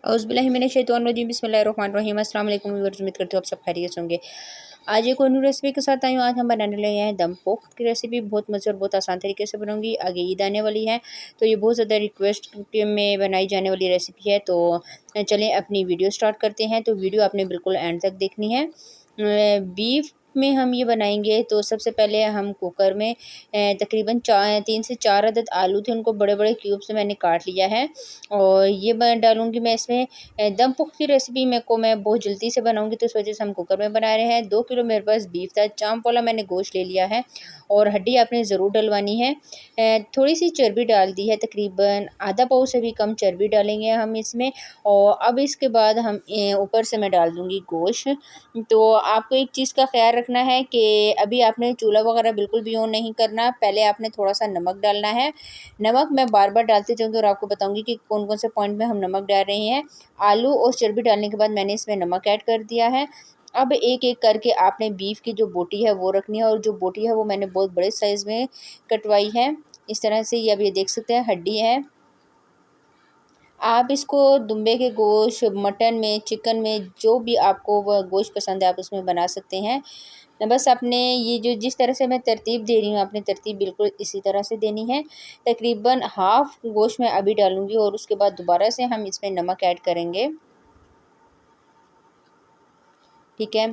औज़ुबिल्लाहिमिनश्शैतानिर्रजीम बिस्मिल्लाहिर्रहमानिर्रहीम। अस्सलाम वालेकुम व्यूअर्स, उम्मीद करती हूँ आप सब खैरियत से होंगे। आज एक और न्यू रेसिपी के साथ आई हूँ। आज हम बनाने लगे हैं दम पोक की रेसिपी। बहुत मज़े और बहुत आसान तरीके से बनाऊंगी। आगे ईद आने वाली है तो ये बहुत ज़्यादा रिक्वेस्ट में बनाई जाने वाली रेसिपी है। तो चलें अपनी वीडियो स्टार्ट करते हैं। तो वीडियो आपने बिल्कुल एंड तक देखनी है। बीफ में हम ये बनाएंगे तो सबसे पहले हम कुकर में तकरीबन 3 से 4 अदद आलू थे, उनको बड़े बड़े क्यूब से मैंने काट लिया है। और ये डालूंगी मैं इसमें। दम पुख्त की रेसिपी मैं बहुत जल्दी से बनाऊंगी तो इस वजह से हम कुकर में बना रहे हैं। 2 किलो मेरे पास बीफ था, चांप वाला मैंने गोश्त ले लिया है और हड्डी आपने ज़रूर डलवानी है। थोड़ी सी चर्बी डाल दी है, तकरीबन आधा पाव से भी कम चर्बी डालेंगे हम इसमें। और अब इसके बाद हम ऊपर से मैं डाल दूँगी गोश्त। तो आपको एक चीज़ का ख्याल रखना है कि अभी आपने चूल्हा वगैरह बिल्कुल भी ऑन नहीं करना। पहले आपने थोड़ा सा नमक डालना है। नमक मैं बार बार डालते जाऊँगी और आपको बताऊँगी कि कौन कौन से पॉइंट में हम नमक डाल रहे हैं। आलू और चर्बी डालने के बाद मैंने इसमें नमक ऐड कर दिया है। अब एक एक करके आपने बीफ की जो बोटी है वो रखनी है, और जो बोटी है वो मैंने बहुत बड़े साइज़ में कटवाई है। इस तरह से ये अब ये देख सकते हैं हड्डी है। आप इसको दुम्बे के गोश्त, मटन में, चिकन में, जो भी आपको वह गोश्त पसंद है आप उसमें बना सकते हैं। बस आपने ये जो जिस तरह से मैं तरतीब दे रही हूँ, आपने तरतीब बिल्कुल इसी तरह से देनी है। तकरीबन हाफ़ गोश्त मैं अभी डालूँगी और उसके बाद दोबारा से हम इसमें नमक ऐड करेंगे। ठीक है।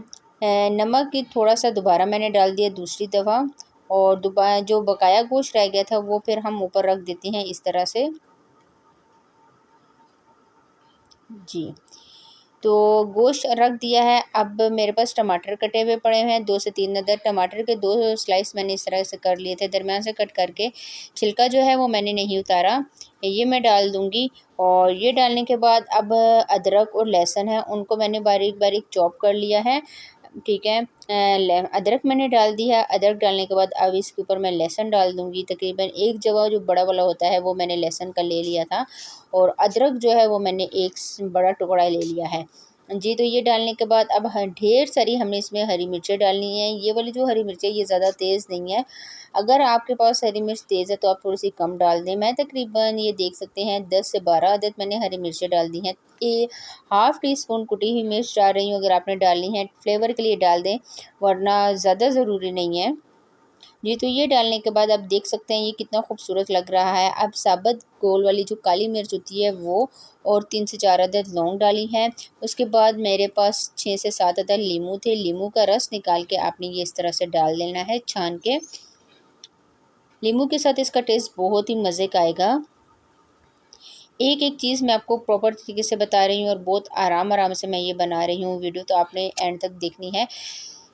नमक की थोड़ा सा दोबारा मैंने डाल दिया दूसरी दफ़ा, और दोबारा जो बकाया गोश्त रह गया था वो फिर हम ऊपर रख देते हैं इस तरह से। जी, तो गोश्त रख दिया है। अब मेरे पास टमाटर कटे हुए पड़े हुए हैं, 2 से 3 अदद टमाटर के 2 स्लाइस मैंने इस तरह से कर लिए थे, दरमियान से कट करके। छिलका जो है वो मैंने नहीं उतारा। ये मैं डाल दूँगी। और ये डालने के बाद अब अदरक और लहसुन है, उनको मैंने बारीक बारीक चॉप कर लिया है। ठीक है। अदरक मैंने डाल दी है। अदरक डालने के बाद अब इसके ऊपर मैं लहसुन डाल दूँगी। तकरीबन एक जवा जो बड़ा वाला होता है वो मैंने लहसुन का ले लिया था, और अदरक जो है वो मैंने एक बड़ा टुकड़ा ले लिया है। जी, तो ये डालने के बाद अब ढेर सारी हमने इसमें हरी मिर्चें डालनी है। ये वाली जो हरी मिर्चें ये ज़्यादा तेज़ नहीं है। अगर आपके पास हरी मिर्च तेज़ है तो आप थोड़ी सी कम डाल दें। मैं तकरीबन ये देख सकते हैं 10 से 12 अदद मैंने हरी मिर्चें डाल दी हैं। ये हाफ़ टी स्पून कुटी हुई मिर्च डाल रही हूँ। अगर आपने डालनी है फ्लेवर के लिए डाल दें, वरना ज़्यादा ज़रूरी नहीं है। जी, तो ये डालने के बाद आप देख सकते हैं ये कितना खूबसूरत लग रहा है। अब साबुत गोल वाली जो काली मिर्च होती है वो, और 3 से 4 अदद लौंग डाली हैं। उसके बाद मेरे पास 6 से 7 अदद लीमू थे। लीमू का रस निकाल के आपने ये इस तरह से डाल लेना है छान के। लीमू के साथ इसका टेस्ट बहुत ही मज़े का आएगा। एक एक चीज़ मैं आपको प्रॉपर तरीके से बता रही हूँ और बहुत आराम आराम से मैं ये बना रही हूँ। वीडियो तो आपने एंड तक देखनी है।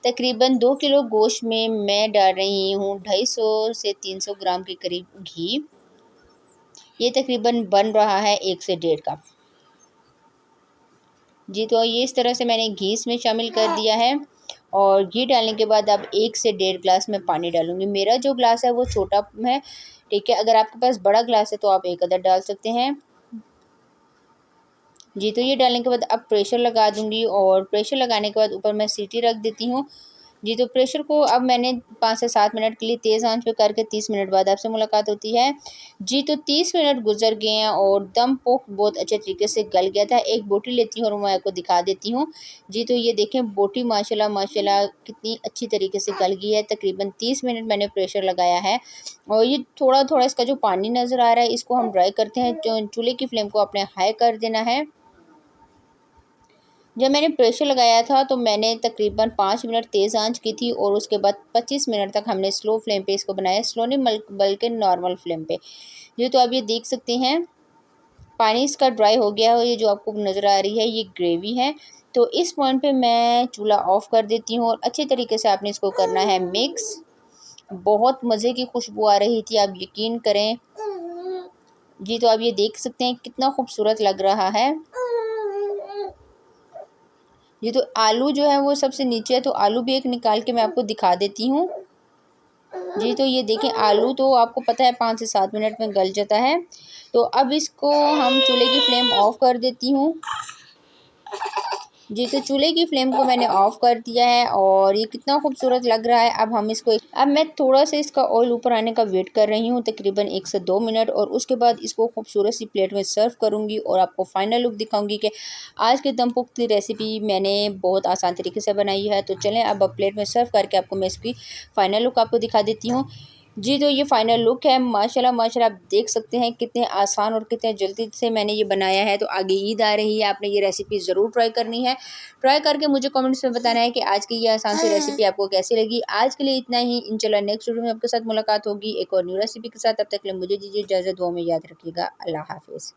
तकरीबन 2 किलो गोश्त में मैं डाल रही हूँ 250 से 300 ग्राम के करीब घी। ये तकरीबन बन रहा है 1 से 1.5 कप। जी, तो ये इस तरह से मैंने घी इसमें शामिल कर दिया है। और घी डालने के बाद अब 1 से 1.5 ग्लास मैं पानी डालूँगी। मेरा जो ग्लास है वो छोटा है, ठीक है। अगर आपके पास बड़ा ग्लास है तो आप 1 अदद डाल सकते हैं। जी, तो ये डालने के बाद अब प्रेशर लगा दूँगी, और प्रेशर लगाने के बाद ऊपर मैं सीटी रख देती हूँ। जी, तो प्रेशर को अब मैंने 5 से 7 मिनट के लिए तेज़ आंच पे करके 30 मिनट बाद आपसे मुलाकात होती है। जी, तो 30 मिनट गुज़र गए हैं और दम पोक बहुत अच्छे तरीके से गल गया था। एक बोटी लेती हूँ और मैं आपको दिखा देती हूँ। जी, तो ये देखें बोटी माशाल्लाह माशाल्लाह कितनी अच्छी तरीके से गल गई है। तकरीबन 30 मिनट मैंने प्रेशर लगाया है। और ये थोड़ा-थोड़ा इसका जो पानी नज़र आ रहा है इसको हम ड्राई करते हैं। चूल्हे की फ्लेम को आपने हाई कर देना है। जब मैंने प्रेशर लगाया था तो मैंने तकरीबन 5 मिनट तेज़ आंच की थी, और उसके बाद 25 मिनट तक हमने स्लो फ्लेम पे इसको बनाया। स्लो नहीं बल्कि नॉर्मल फ्लेम पे। जो तो आप ये देख सकते हैं पानी इसका ड्राई हो गया है। ये जो आपको नज़र आ रही है ये ग्रेवी है। तो इस पॉइंट पे मैं चूल्हा ऑफ़ कर देती हूँ, और अच्छे तरीके से आपने इसको करना है मिक्स। बहुत मज़े की खुशबू आ रही थी, आप यकीन करें। जी, तो आप ये देख सकते हैं कितना खूबसूरत लग रहा है। ये तो आलू जो है वो सबसे नीचे है, तो आलू भी एक निकाल के मैं आपको दिखा देती हूँ। जी, तो ये देखें आलू तो आपको पता है 5 से 7 मिनट में गल जाता है। तो अब इसको हम चूल्हे की फ्लेम ऑफ कर देती हूँ। जी, तो चूल्हे की फ्लेम को मैंने ऑफ़ कर दिया है और ये कितना खूबसूरत लग रहा है। अब मैं थोड़ा-सा इसका ऑयल ऊपर आने का वेट कर रही हूँ, तकरीबन 1 से 2 मिनट, और उसके बाद इसको खूबसूरत सी प्लेट में सर्व करूँगी और आपको फ़ाइनल लुक दिखाऊँगी कि आज की दम पुख्ती रेसिपी मैंने बहुत आसान तरीके से बनाई है। तो चलें अब प्लेट में सर्व करके आपको मैं इसकी फ़ाइनल लुक आपको दिखा देती हूँ। जी, तो ये फ़ाइनल लुक है। माशाल्लाह माशाल्लाह, आप देख सकते हैं कितने आसान और कितने जल्दी से मैंने ये बनाया है। तो आगे ईद आ रही है, आपने ये रेसिपी ज़रूर ट्राई करनी है। ट्राई करके मुझे कमेंट्स में बताना है कि आज की ये आसान सी रेसिपी आपको कैसी लगी। आज के लिए इतना ही, इंशाल्लाह नेक्स्ट वीडियो में आपके साथ मुलाकात होगी एक और न्यू रेसिपी के साथ। तब तक के लिए मुझे दीजिए इजाज़त। दुआ में याद रखिएगा। अल्लाह हाफ़िज़।